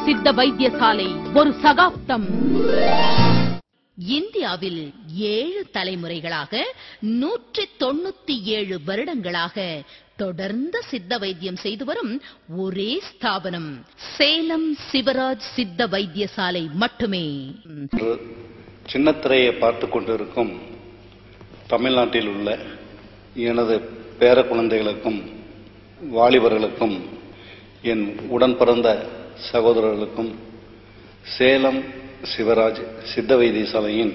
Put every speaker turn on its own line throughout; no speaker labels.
சித்த வைத்தியசாலை ஒரு சகாப்தம். இந்தியாவில் 7 தலைமுறைகளாக 197 வருடங்களாக தொடர்ந்து சித்த வைத்தியம் செய்து வரும் ஒரே ஸ்தாபனம் சேலம் சிவராஜ் சித்த வைத்தியசாலை மட்டுமே.
சின்னத்திரையை பார்த்து கொண்டிருக்கும் தமிழ்நாட்டில் உள்ள எனது பேர குழந்தைகளுக்கும் வாலிபர்களுக்கும் என் உடன் பிறந்த சகோதரர்களுக்கும் சேலம் சிவராஜ் சித்த வைத்தியசாலையின்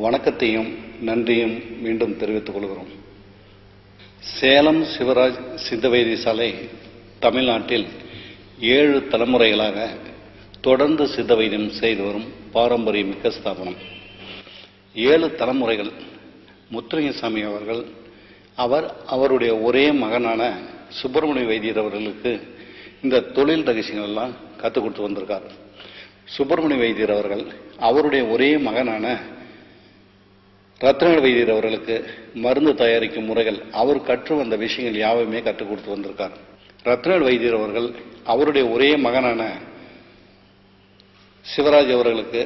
வணக்கத்தையும் நன்றியும் மீண்டும் தெரிவித்துக் கொள்கிறோம். சேலம் சிவராஜ் சித்த வைத்தியசாலை தமிழ்நாட்டில் 7 தலைமுறைகளாக தொடர்ந்து சித்த வைத்தியம் செய்து வரும் பாரம்பரியமிக்க ஸ்தாபனம். 7 தலைமுறைகள். முத்துலிங்கசாமி அவர்கள் அவருடைய ஒரே மகனான சுப்பிரமணிய வைத்தியர் அவர்களுக்கு இந்த தொழில் ரகசியங்கள் எல்லாம் கற்றுக் கொடுத்து வந்திருக்கார். சுப்பிரமணிய வைத்தியர் அவர்கள் அவருடைய ஒரே மகனான ரத்ன வைத்தியர் அவர்களுக்கு மருந்து தயாரிக்கும் முறைகள் அவர் கற்று வந்த விஷயங்கள் யாவையுமே கற்றுக் கொடுத்து வந்திருக்கார். ரத்ன வைத்தியர் அவர்கள் அவருடைய ஒரே மகனான சிவராஜ் அவர்களுக்கு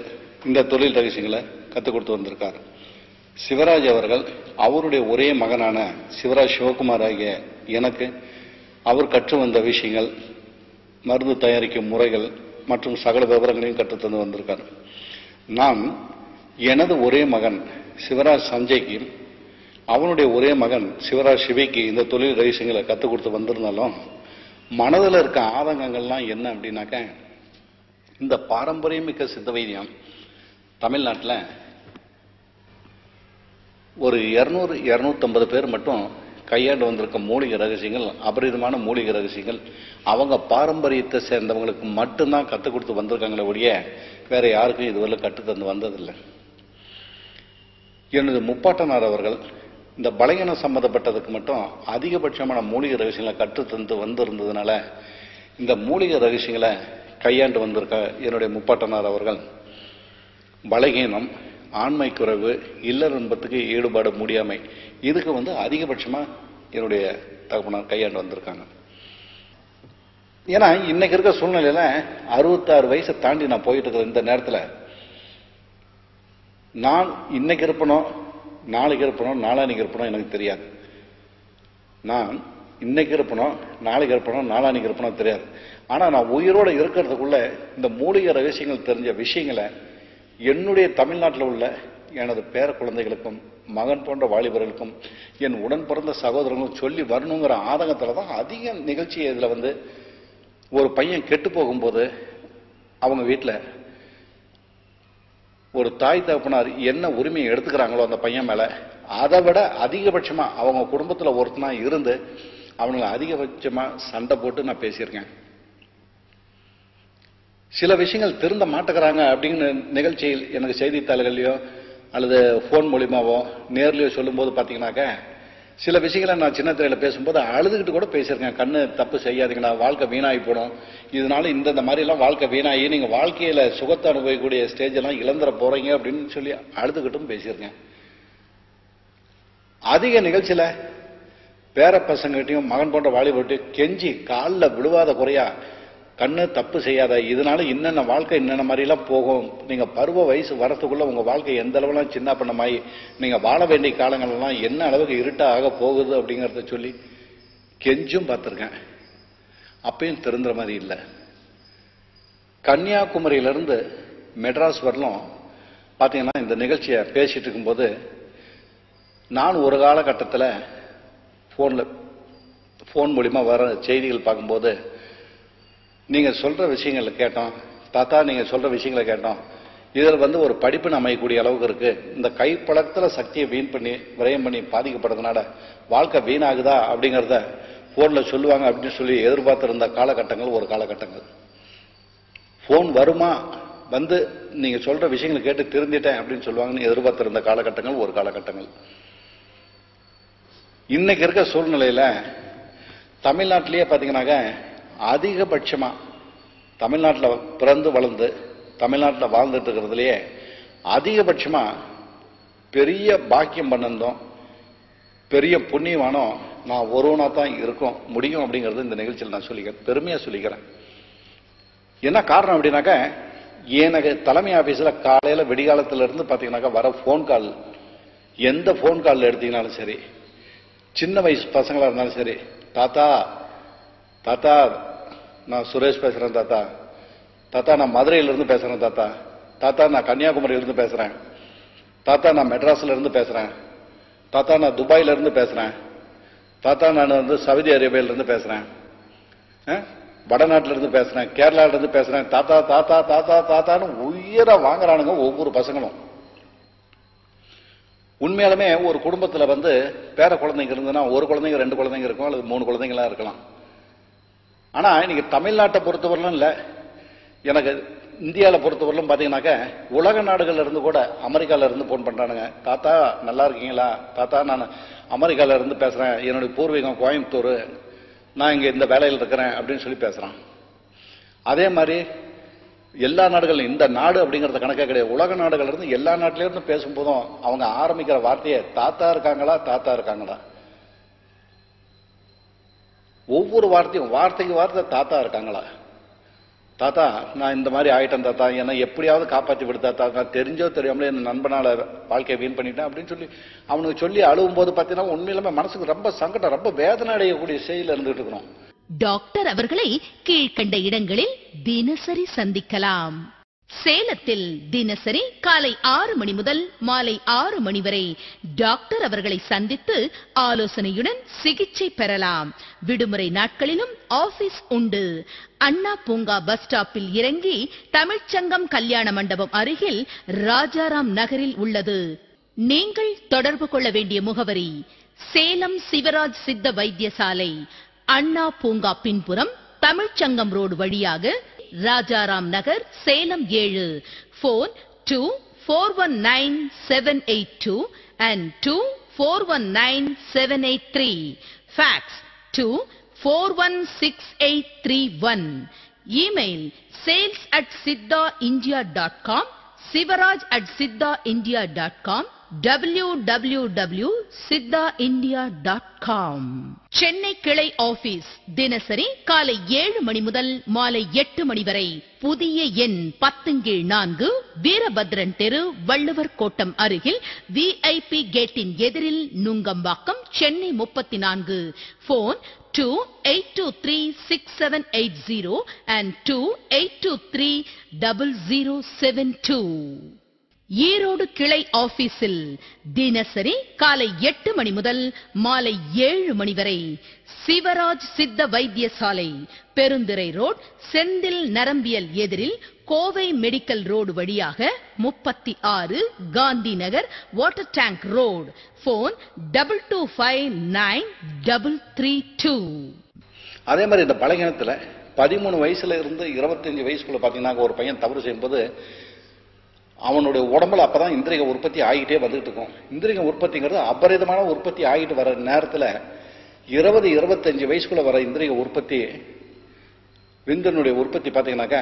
இந்த தொழில் ரகசியங்களை கற்றுக் கொடுத்து வந்திருக்கார். சிவராஜ் அவர்கள் அவருடைய ஒரே மகனான சிவராஜ் சிவகுமார் ஆகிய எனக்கு அவர் கற்று வந்த விஷயங்கள், மருந்து தயாரிக்கும் முறைகள் மற்றும் சகல விவரங்களையும் கற்றுத்தந்து வந்திருக்கார். நான் எனது ஒரே மகன் சிவராஜ் சஞ்சய்க்கு அவனுடைய ஒரே மகன் சிவராஜ் சிவைக்கு இந்த தொழில் ரகசியங்களை கற்றுக் கொடுத்து வந்திருந்தாலும் மனதில் இருக்க ஆதங்கங்கள்லாம் என்ன அப்படின்னாக்க, இந்த பாரம்பரியமிக்க சித்த வைத்தியம் தமிழ்நாட்டில் ஒரு 200-250 பேர் மட்டும் கையாண்டு வந்திருக்க மூலிகை ரகசியங்கள், அபரிதமான மூலிகை ரகசியங்கள் அவங்க பாரம்பரியத்தை சேர்ந்தவங்களுக்கு மட்டும்தான் கற்றுக் கொடுத்து வந்திருக்காங்களே ஒழிய வேற யாருக்கும் இதுவரை கற்றுத்தந்து வந்ததில்லை. எனது முப்பாட்டனார் அவர்கள் இந்த பலகீனம் சம்பந்தப்பட்டதுக்கு மட்டும் அதிகபட்சமான மூலிகை ரகசியங்களை கற்றுத்தந்து வந்திருந்ததுனால இந்த மூலிகை ரகசியங்களை கையாண்டு வந்திருக்க என்னுடைய முப்பாட்டனார் அவர்கள் பலகீனம், ஆண்மை குறைவு, இல்லற இன்பத்துக்கு ஈடுபாடு முடியாமை, இதுக்கு அதிகபட்சமா என்னுடைய தகப்பனார் கையாண்டு வந்திருக்காங்க. ஏன்னா இன்னைக்கு இருக்க சூழ்நிலையில 66 வயசை தாண்டி நான் போயிட்டு இருக்கிற இந்த நேரத்தில் நான் இன்னைக்கு இருப்பனோ, நாளைக்கு இருப்பனோ, நாளானிக்கு இருப்பனோ எனக்கு தெரியாது. நான் இன்னைக்கு இருப்பனோ, நாளைக்கு இருப்பனோ, நாளானிக்கு இருப்பனோ தெரியாது. ஆனா நான் உயிரோட இருக்கிறதுக்குள்ள இந்த மூலிகை ரகசியங்கள் தெரிஞ்ச விஷயங்களை என்னுடைய தமிழ்நாட்டில் உள்ள எனது பேர குழந்தைகளுக்கும் மகன் போன்ற வாலிபர்களுக்கும் என் உடன் பிறந்த சகோதரர்களும் சொல்லி வரணுங்கிற ஆதங்கத்தில் தான் அதிக நிகழ்ச்சி. இதில் ஒரு பையன் கெட்டு போகும்போது அவங்க வீட்டில் ஒரு தாய் தகப்பனார் என்ன உரிமையை எடுத்துக்கிறாங்களோ அந்த பையன் மேல, அதை விட அதிகபட்சமா அவங்க குடும்பத்தில் ஒருத்தனா இருந்து அவங்களை அதிகபட்சமா சண்டை போட்டு நான் பேசியிருக்கேன். சில விஷயங்கள் திருந்த மாட்டேங்கிறாங்க அப்படின்னு நிகழ்ச்சியில் எனக்கு செய்தித்தாள்களையோ அல்லது போன் மூலியமாவோ நேர்லயோ சொல்லும் போது பாத்தீங்கன்னாக்க, சில விஷயங்களை நான் சின்ன திரையில பேசும்போது அழுதுகிட்டு கூட பேசியிருக்கேன். கண்ணு தப்பு செய்யாதீங்கண்ணா, வாழ்க்கை வீணாகி போடும், இதனால இந்த மாதிரி எல்லாம் வாழ்க்கை வீணாகி நீங்க வாழ்க்கையில சுகத்தை அனுபவிக்கக்கூடிய ஸ்டேஜ் எல்லாம் இழந்துட போறீங்க அப்படின்னு சொல்லி அழுதுகிட்டும் பேசியிருக்கேன். அதிக நிகழ்ச்சியில பேர பசங்கிட்டையும் மகன் போன்ற வாலிபர்ட்டையும் கெஞ்சி காலில் விழுவாத குறையா, கண்ணு தப்பு செய்யாத, இதனால என்னென்ன வாழ்க்கை என்னென்ன மாதிரி எல்லாம் போகும், நீங்க பருவ வயசு வரத்துக்குள்ள உங்க வாழ்க்கை எந்த அளவுலாம் சின்ன பண்ணமாயி நீங்க வாழ வேண்டிய காலங்கள் எல்லாம் என்ன அளவுக்கு இருட்டா ஆக போகுது அப்படிங்கறத சொல்லி கெஞ்சும் பார்த்திருக்கேன். அப்பயும் திருந்துற மாதிரி இல்லை. கன்னியாகுமரியிலிருந்து மெட்ராஸ் வரலும் பாத்தீங்கன்னா இந்த நிகழ்ச்சியை பேசிட்டு இருக்கும்போது நான் ஒரு காலகட்டத்தில் போன் மூலியமா வர செய்திகள் பார்க்கும்போது, நீங்க சொல்ற விஷயங்களை கேட்டோம் தாத்தா, நீங்க சொல்ற விஷயங்களை கேட்டோம், இதில் ஒரு படிப்புன்னு அமையக்கூடிய அளவுக்கு இருக்கு, இந்த கைப்பழக்கத்துல சக்தியை வீண் பண்ணி விரயம் பண்ணி பாதிக்கப்படுறதுனால வாழ்க்கை வீணாகுதா அப்படிங்கறத போன்ல சொல்லுவாங்க அப்படின்னு சொல்லி எதிர்பார்த்திருந்த காலகட்டங்கள் ஒரு காலகட்டங்கள். போன் வருமா, நீங்க சொல்ற விஷயங்களை கேட்டு திருந்திட்டேன் அப்படின்னு சொல்லுவாங்கன்னு எதிர்பார்த்திருந்த காலகட்டங்கள் ஒரு காலகட்டங்கள். இன்னைக்கு இருக்க சூழ்நிலையில தமிழ்நாட்டிலேயே பாத்தீங்கன்னாக்க அதிகபட்சமா தமிழ்நாட்டில் பிறந்து வளர்ந்து தமிழ்நாட்டில் வாழ்ந்துட்டு இருக்கிறதுலயே அதிகபட்சமா பெரிய பாக்கியம் பண்ணிருந்தோம், பெரிய புண்ணியமானோ நான் ஒருவனா தான் இருக்கும் முடியும் அப்படிங்கிறது இந்த நிகழ்ச்சியில் நான் சொல்லிக்கிறேன், பெருமையா சொல்லிக்கிறேன். என்ன காரணம் அப்படின்னாக்கா, எனக்கு தலைமை ஆபீஸ்ல காலையில விடிகாலத்துல இருந்து பாத்தீங்கன்னாக்கா வர போன் கால், எந்த போன் கால் எடுத்தீங்கன்னாலும் சரி, சின்ன வயசு பசங்களா இருந்தாலும் சரி, தாத்தா தாத்தா நான் சுரேஷ் பேசுறேன், தாத்தா தாத்தா நான் மதுரையில இருந்து பேசுறேன், தாத்தா தாத்தா நான் கன்னியாகுமரியில இருந்து பேசுறேன், தாத்தா நான் மெட்ராஸ்ல இருந்து பேசுறேன், தாத்தா நான் துபாயில இருந்து பேசுறேன், தாத்தா நான் வந்து சவுதி அரேபியால இருந்து பேசுறேன், வடநாட்டுல இருந்து பேசுறேன், கேரளால இருந்து பேசுறேன், தாத்தா தாத்தா தாத்தா தாத்தான்னு உயிரை வாங்குறானுங்க ஒவ்வொரு பசங்களும். உண்மையாலுமே ஒரு குடும்பத்துல வந்து பேர குழந்தைங்க இருந்ததுன்னா ஒரு குழந்தைங்க 2 குழந்தைங்க இருக்கும், அல்லது 3 குழந்தைங்களா இருக்கலாம். ஆனா இன்னைக்கு தமிழ்நாட்டை பொறுத்தவரையிலும் இல்ல, எனக்கு இந்தியாவில் பொறுத்தவரையிலும் பாத்தீங்கன்னாக்க உலக நாடுகள்ல இருந்து கூட அமெரிக்கால இருந்து போன் பண்றானுங்க. தாத்தா நல்லா இருக்கீங்களா, தாத்தா நான் அமெரிக்கால இருந்து பேசுறேன், என்னுடைய பூர்வீகம் கோயம்புத்தூர், நான் இங்க இந்த வேலையில் இருக்கிறேன் அப்படின்னு சொல்லி பேசுறான். அதே மாதிரி எல்லா நாடுகளும், இந்த நாடு அப்படிங்கறது கணக்கே கிடையாது, உலக நாடுகள்ல இருந்து எல்லா நாட்டில இருந்து பேசும்போதும் அவங்க ஆரம்பிக்கிற வார்த்தையை தாத்தா இருக்காங்களா தாத்தா இருக்காங்களா, ஒவ்வொரு வார்த்தையும் வார்த்தைக்கு வார்த்தை தாத்தா இருக்காங்களா, தாத்தா நான் இந்த மாதிரி ஆயிட்டேன் தாத்தா, என்ன எப்படியாவது காப்பாற்றி விடு தாத்தா, நான் தெரிஞ்சோ தெரியாமலே என் நண்பனால வாழ்க்கையை வீண் பண்ணிட்டேன் அப்படின்னு சொல்லி அவனுக்கு சொல்லி அழுவும் போது பாத்தீங்கன்னா உண்மையிலுமே மனசுக்கு ரொம்ப சங்கடம், ரொம்ப வேதனை அடையக்கூடிய செயல இருந்துட்டு இருக்கிறோம்.
டாக்டர் அவர்களை கீழ்க்கண்ட இடங்களில் தினசரி சந்திக்கலாம். சேலத்தில் தினசரி காலை 6 மணி முதல் மாலை 6 மணி வரை டாக்டர் அவர்களை சந்தித்து ஆலோசனையுடன் சிகிச்சை பெறலாம். விடுமுறை நாட்களிலும் ஆபீஸ் உண்டு. அண்ணா பூங்கா பஸ் ஸ்டாப்பில் இறங்கி தமிழ்ச்சங்கம் கல்யாண மண்டபம் அருகில் ராஜாராம் நகரில் உள்ளது. நீங்கள் தொடர்பு கொள்ள வேண்டிய முகவரி சேலம் சிவராஜ் சித்த வைத்தியசாலை, அண்ணா பூங்கா பின்புறம், தமிழ்ச்சங்கம் ரோடு வழியாக, Rajaram Nagar, Salem 7. Phone 2419-782 and 2419-783. Fax 2416-831. Email sales@siddhaindia.com, sivaraj@siddhaindia.com, www.siddhaindia.com. Chennai கிளை ஆபீஸ் தினசரி காலை 7 மணி முதல் மாலை 8 மணி வரை. புதிய எண் 10/4, வீரபத்ரன் தெரு, வள்ளுவர் கோட்டம் அருகில், VIP கேட்டின் எதிரில், நுங்கம்பாக்கம், சென்னை 34. Phone 2823-6780 and 2823-0072. ஈரோடு கிளை ஆபீஸில் தினசரி காலை 8 மணி முதல் மாலை 7 மணி வரை. சிவராஜ் சித்த வைத்தியசாலை, பெருந்துறை ரோட், செந்தில் நரம்பியல் எதிரில், கோவை மெடிக்கல் ரோடு வழியாக 36, Gandhi Nagar, water tank road. Phone 2259-332.
அதே மாதிரி இந்த பலகீனத்துல 13 வயசுல இருந்து 25 வயசுக்குள்ள பாத்தீங்கன்னா ஒரு பையன் தவறு செய்யும்போது அவனுடைய உடம்புல அப்பதான் இந்திரிய உற்பத்தி ஆகிட்டே வந்துட்டு இருக்கும். இந்திரிய உற்பத்திங்கிறது அபரிதமான உற்பத்தி ஆகிட்டு வர நேரத்துல 20-25 வயசுக்குள்ள வர இந்திரிய உற்பத்தி, விந்தனுடைய உற்பத்தி பாத்தீங்கன்னாக்க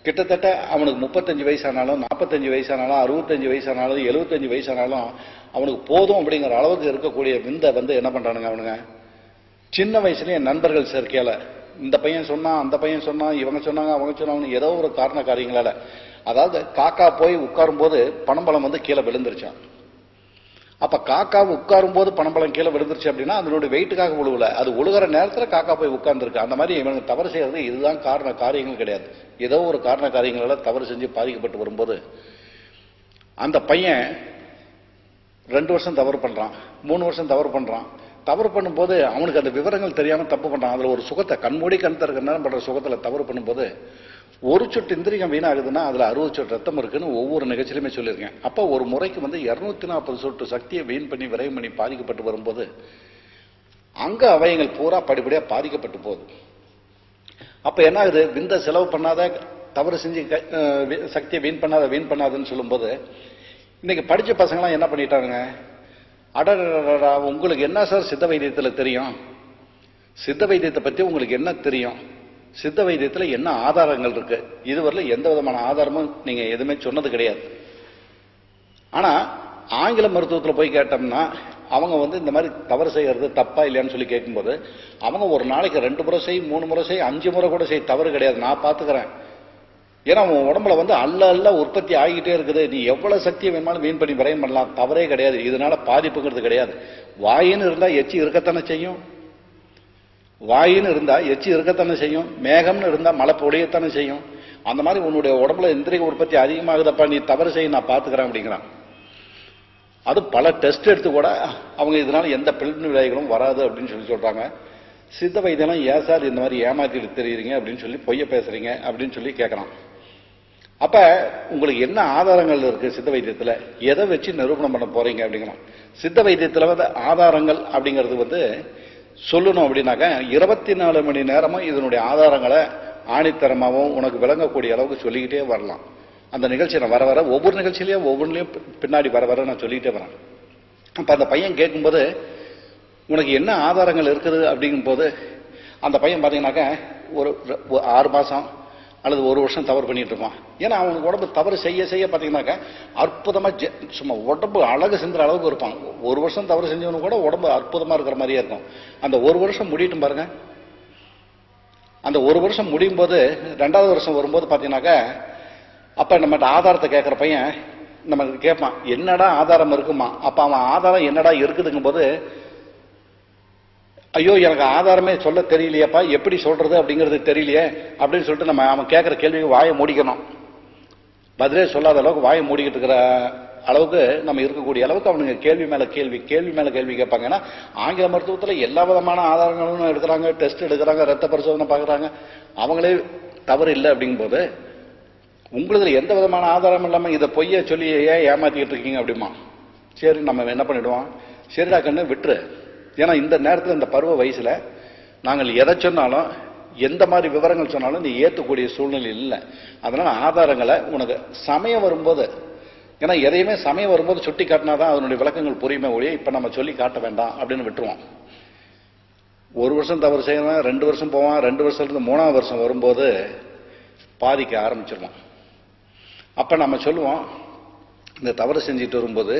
கிட்டத்தட்ட அவனுக்கு 35 வயசானாலும் 45 வயசானாலும் 65 வயசானாலும் 75 வயசானாலும் அவனுக்கு போதும் அப்படிங்கிற அளவுக்கு இருக்கக்கூடிய விந்தை வந்து என்ன பண்றானுங்க அவனுங்க சின்ன வயசுலயே நண்பர்கள் சேர்க்கையால, இந்த பையன் சொன்னா அந்த பையன் சொன்னா இவங்க சொன்னாங்க அவங்க சொன்னாங்க, ஏதோ ஒரு காரண காரியங்களால, அதாவது காக்கா போய் உட்காரும் போது பனம்பழம் வந்து கீழே விழுந்துருச்சான். அப்ப காக்கா உட்காரும் போது பனம்பழம் கீழே விழுந்துருச்சு அப்படின்னா அதனுடைய வெயிட்டுக்காக விழுவல, அது விழுகிற நேரத்துல காக்கா போய் உட்கார்ந்துருக்கு. அந்த மாதிரி இவனுக்கு தவறு செய்யறது இதுதான் காரண காரியங்கள் கிடையாது. ஏதோ ஒரு காரண காரியங்களால தவறு செஞ்சு பாதிக்கப்பட்டு வரும்போது அந்த பையன் 2 வருஷம் தவறு பண்றான், 3 வருஷம் தவறு பண்றான். தவறு பண்ணும்போது அவனுக்கு அந்த விவரங்கள் தெரியாம தப்பு பண்றான். அதுல ஒரு சுகத்தை கண்மூடி கண் திறக்கிற நேரம் பண்ற சுகத்துல தவறு பண்ணும்போது ஒரு சொட்டு இந்திரியம் வீணாகுதுன்னா அதுல 60 சொட்டு ரத்தம் இருக்குன்னு ஒவ்வொரு நிகழ்ச்சியிலுமே சொல்லியிருக்கேன். அப்ப ஒரு முறைக்கு வந்து 240 சொட்டு சக்தியை வீண் பண்ணி விரைவு பண்ணி பாதிக்கப்பட்டு வரும்போது அங்க அவயங்கள் பூரா படிப்படியா பாதிக்கப்பட்டு போகுது. அப்ப என்ன ஆகுது, விந்த செலவு பண்ணாத, தவறு செஞ்சு சக்தியை வீண் பண்ணாதுன்னு சொல்லும்போது இன்னைக்கு படிச்ச பசங்களாம் என்ன பண்ணிட்டாங்க, அடடா உங்களுக்கு என்ன சார் சித்த வைத்தியத்துல தெரியும், சித்த வைத்தியத்தை பத்தி உங்களுக்கு என்ன தெரியும், சித்த வைத்தியத்துல என்ன ஆதாரங்கள் இருக்கு, இதுவரையில எந்த விதமான ஆதாரமும் நீங்க எதுவுமே சொன்னது கிடையாது. ஆனா ஆங்கில மருத்துவத்துல போய் கேட்டோம்னா அவங்க வந்து இந்த மாதிரி தவறு செய்யறது தப்பா இல்லையான்னு சொல்லி கேட்கும்போது அவங்க ஒரு நாளைக்கு 2 முறை செய், 3 முறை செய், 5 முறை கூட செய், தவறு கிடையாது, நான் பாத்துக்கிறேன், ஏன்னா உன் உடம்புல வந்து அல்ல அல்ல உற்பத்தி ஆகிட்டே இருக்குது. நீ எவ்வளவு சக்தியை வேணுமாலும் வீண் பண்ணி விரயம் பண்ணலாம், தவறே கிடையாது. இதனால பாதிப்புங்கிறது கிடையாது. வாயின்னு இருந்தா எச்சி இருக்கத்தானே செய்யும், வாயின்னு இருந்தா எச்சி இருக்கத்தானே செய்யும், மேகம்னு இருந்தா மழை பொழியத்தானே செய்யும். அந்த மாதிரி உன்னுடைய உடம்புல இந்திரிய உற்பத்தி அதிகமாகுதப்பா, நீ தவறு செய்ய நான் பாத்துக்கிறேன் அப்படிங்கிறான். அது பல டெஸ்ட் எடுத்து கூட அவங்க இதனால எந்த பின் விளைவுகளும் வராது அப்படின்னு சொல்லி சொல்றாங்க. சித்த வைத்தியம் ஏன் சார் இந்த மாதிரி ஏமாத்திட்டு தெரியுறீங்க அப்படின்னு சொல்லி பொய்ய பேசுறீங்க அப்படின்னு சொல்லி கேட்கறான். அப்ப உங்களுக்கு என்ன ஆதாரங்கள் இருக்கு சித்த வைத்தியத்துல, எதை வச்சு நிரூபணம் பண்ண போறீங்க அப்படிங்கிறான். சித்த வைத்தியத்துல வந்து ஆதாரங்கள் அப்படிங்கிறது வந்து சொல்லணும் அப்படின்னாக்க 24 மணி நேரமும் இதனுடைய ஆதாரங்களை ஆணித்தரமாகவும் உனக்கு விளங்கக்கூடிய அளவுக்கு சொல்லிக்கிட்டே வரலாம். அந்த நிகழ்ச்சி நான் வர வர ஒவ்வொரு நிகழ்ச்சியிலையும் ஒவ்வொன்றிலையும் பின்னாடி வர வர நான் சொல்லிக்கிட்டே வரேன். அப்ப அந்த பையன் கேட்கும்போது உனக்கு என்ன ஆதாரங்கள் இருக்குது அப்படிங்கும் போது அந்த பையன் பாத்தீங்கன்னாக்க ஒரு 6 மாசம் அல்லது 1 வருஷம் தவறு பண்ணிட்டு இருப்பான். ஏன்னா அவனுக்கு உடம்பு தவறு செய்ய செய்ய பாத்தீங்கன்னாக்க அற்புதமா சும்மா உடம்பு அழகு செஞ்சுற அளவுக்கு இருப்பான். 1 வருஷம் தவறு செஞ்சவனு கூட உடம்பு அற்புதமா இருக்கிற மாதிரியே இருக்கும். அந்த 1 வருஷம் முடியட்டும் பாருங்க. அந்த 1 வருஷம் முடியும் போது 2வது வருஷம் வரும்போது பாத்தீங்கன்னாக்க அப்ப நம்மகிட்ட ஆதாரத்தை கேட்கிற பையன் நமக்கு கேட்பான், என்னடா ஆதாரம் இருக்குமா? அப்ப அவன் ஆதாரம் என்னடா இருக்குதுங்கும் போது, ஐயோ எனக்கு ஆதாரமே சொல்ல தெரியலையப்பா, எப்படி சொல்றது அப்படிங்கிறது தெரியலையே அப்படின்னு சொல்லிட்டு நம்ம அவன் கேட்கிற கேள்விக்கு வாயை மூடிக்கணும். பதிலே சொல்லாத அளவுக்கு வாயை மூடிக்கிட்டு இருக்கிற அளவுக்கு நம்ம இருக்கக்கூடிய அளவுக்கு அவனுங்க கேள்வி மேல கேள்வி கேட்பாங்க. ஏன்னா ஆங்கில மருத்துவத்துல எல்லா விதமான ஆதாரங்களும் எடுக்கிறாங்க, டெஸ்ட் எடுக்கிறாங்க, ரத்த பரிசோதனை பாக்குறாங்க. அவங்களே தவறு இல்லை அப்படிங்கும் போது உங்களுக்கு எந்த விதமான ஆதாரம் இல்லாம இதை பொய்ய சொல்லி ஏன் ஏமாத்திக்கிட்டு இருக்கீங்க அப்படிமா. சரி நம்ம என்ன பண்ணிடுவோம், சரிடா கண்ணு விட்டுரு. ஏன்னா இந்த நேரத்தில் இந்த பருவ வயசுல நாங்கள் எதை சொன்னாலும் எந்த மாதிரி விவரங்கள் சொன்னாலும் நீ ஏற்றக்கூடிய சூழ்நிலை இல்லை. அதனால ஆதாரங்களை உனக்கு சமயம் வரும்போது, ஏன்னா எதையுமே சமயம் வரும்போது சுட்டி காட்டினாதான் அதனுடைய விளக்கங்கள் புரியுமே ஒழிய இப்ப நம்ம சொல்லி காட்ட வேண்டாம் அப்படின்னு விட்டுருவோம். 1 வருஷம் தவறு செய்யலாம், 2 வருஷம் போவான், 2 வருஷத்துல 3வது வருஷம் வரும்போது பாதிக்க ஆரம்பிச்சிருவோம். அப்ப நம்ம சொல்லுவோம், இந்த தவறு செஞ்சுட்டு வரும்போது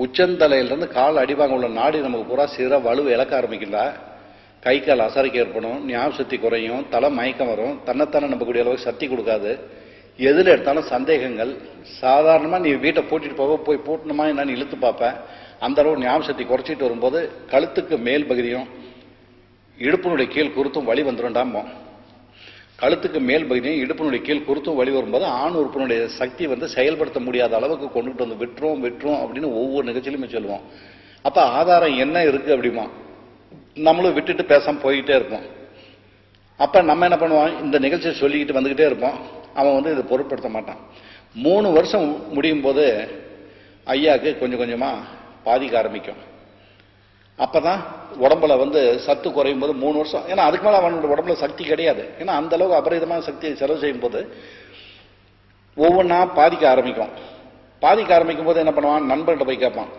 உச்சந்தலையிலிருந்து கால் அடிவாங்க உள்ள நாடி நமக்கு பூரா சிற வலுவை இழக்க ஆரம்பிக்கின்றா, கை கால் அசரைக்கு ஏற்படும், ஞாபக சக்தி குறையும், தலை மயக்கம் வரும், தன்னைத்தானே நம்பக்கூடிய அளவுக்கு சக்தி கொடுக்காது, எதுல எடுத்தாலும் சந்தேகங்கள். சாதாரணமா நீ வீட்டை பூட்டிட்டு போய் பூட்டணுமா என்னன்னு இழுத்து பார்ப்பேன். அந்த அளவு ஞாபக சக்தி குறைச்சிட்டு வரும்போது கழுத்துக்கு மேல் பகுதியும் இடுப்பினுடைய கீழ் குருத்தும் வலி வந்துடும்டாம்போம். கழுத்துக்கு மேல் பகுதியும் இடுப்பினுடைய கீழ் குருத்தும் வலி வரும்போது ஆண் உறுப்பினுடைய சக்தி வந்து செயல்படுத்த முடியாத அளவுக்கு கொண்டுட்டு வந்து விட்டுரும் அப்படின்னு ஒவ்வொரு நிகழ்ச்சியிலுமே சொல்லுவோம். அப்ப ஆதாரம் என்ன இருக்கு அப்படிமா, நம்மளும் விட்டுட்டு பேசாம போய்கிட்டே இருப்போம். அப்ப நம்ம என்ன பண்ணுவோம், இந்த நிகழ்ச்சியை சொல்லிக்கிட்டு வந்துகிட்டே இருப்போம். அவன் வந்து இதை பொருட்படுத்த மாட்டான். 3 வருஷம் முடியும் போது ஐயாவுக்கு கொஞ்சம் கொஞ்சமா பாதிக்க ஆரம்பிக்கும். அப்பதான் உடம்புல வந்து சத்து குறையும் போது 3 வருஷம், ஏன்னா அதுக்கு மேல அவனோட உடம்புல சக்தி கிடையாது. ஏன்னா அந்த அளவுக்கு அபரிதமான சக்தியை செலவு செய்யும் போது ஒவ்வொன்றா பாதிக்க ஆரம்பிக்கும் போது என்ன பண்ணுவான், நண்பர்கிட்ட போய் கேட்பான்.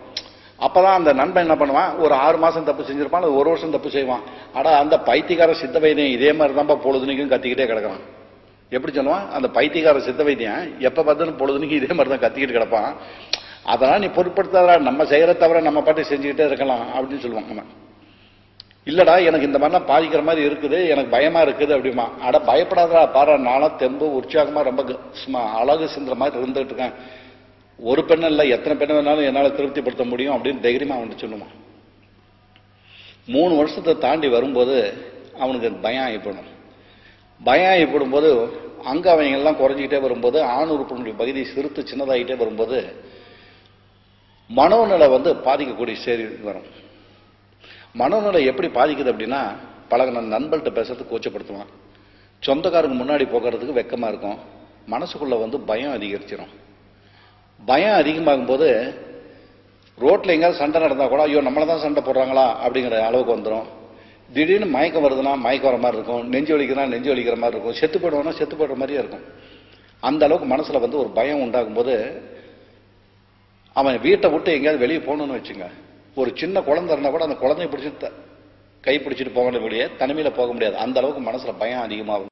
அப்பதான் அந்த நண்பன் என்ன பண்ணுவான், ஒரு 6 மாசம் தப்பு செஞ்சிருப்பான், 1 வருஷம் தப்பு செய்வான். ஆனா அந்த பைத்தியக்கார சித்த வைத்தியம் இதே மாதிரி தான்ப்பா பொழுதுனிக்கும் கத்திக்கிட்டே கிடக்கிறான். எப்படி சொல்லுவான், அந்த பைத்தியக்கார சித்த வைத்தியம் எப்ப பார்த்தாலும் பொழுதுனிக்கு இதே மாதிரி தான் கத்திக்கிட்டு கிடப்பான். அதெல்லாம் நீ பொருட்படுத்தாத, நம்ம செய்யற தவிர நம்ம பாட்டு செஞ்சுக்கிட்டே இருக்கலாம் அப்படின்னு சொல்லுவாங்க. நம்ம இல்லடா எனக்கு இந்த மாதிரிலாம் பாதிக்கிற மாதிரி இருக்குது, எனக்கு பயமா இருக்குது அப்படிமா. அட பயப்படாதா பாரு, நானும் தெம்பு உற்சாகமா ரொம்ப சும்மா அழகு சிந்துற மாதிரி இருந்துட்டு இருக்கேன். ஒரு பெண் இல்ல, எத்தனை பெண்ணை வேணாலும் என்னால திருப்திப்படுத்த முடியும் அப்படின்னு தைரியமா அவன் சொல்லுவான். 3 வருஷத்தை தாண்டி வரும்போது அவனுக்கு பயம் ஏற்படும் போது அங்க அவங்க எல்லாம் குறைஞ்சிக்கிட்டே வரும்போது ஆண் உறுப்பினுடைய பகுதி சிறுத்து சின்னதாகிட்டே வரும்போது மனோநிலை வந்து பாதிக்கக்கூடிய சரி வரும். மனோநிலை எப்படி பாதிக்குது அப்படின்னா, பழகின நண்பர்கிட்ட பேசுறதுக்கு கூச்சப்படுத்துவான், சொந்தக்காரங்க முன்னாடி போகிறதுக்கு வெக்கமா இருக்கும், மனசுக்குள்ள வந்து பயம் அதிகரிச்சிடும். பயம் அதிகமாகும் போது ரோட்ல எங்கேயாவது சண்டை நடந்தா கூட ஐயோ நம்மளதான் சண்டை போடுறாங்களா அப்படிங்கிற அளவுக்கு வந்துடும். திடீர்னு மயக்கம் வருதுன்னா மயக்கம் வர மாதிரி இருக்கும், நெஞ்சு வலிக்கிற மாதிரி இருக்கும், செத்து போடுற மாதிரியே இருக்கும். அந்த அளவுக்கு மனசுல வந்து ஒரு பயம் உண்டாகும் போது அவன் வீட்டை விட்டு எங்கேயாவது வெளியே போகணும்னு வச்சுங்க, ஒரு சின்ன குழந்தை இருந்தா கூட அந்த குழந்தைய பிடிச்சி கை பிடிச்சிட்டு போக முடியாது, தனிமையில போக முடியாது. அந்த அளவுக்கு மனசுல பயம் அதிகமாகும்.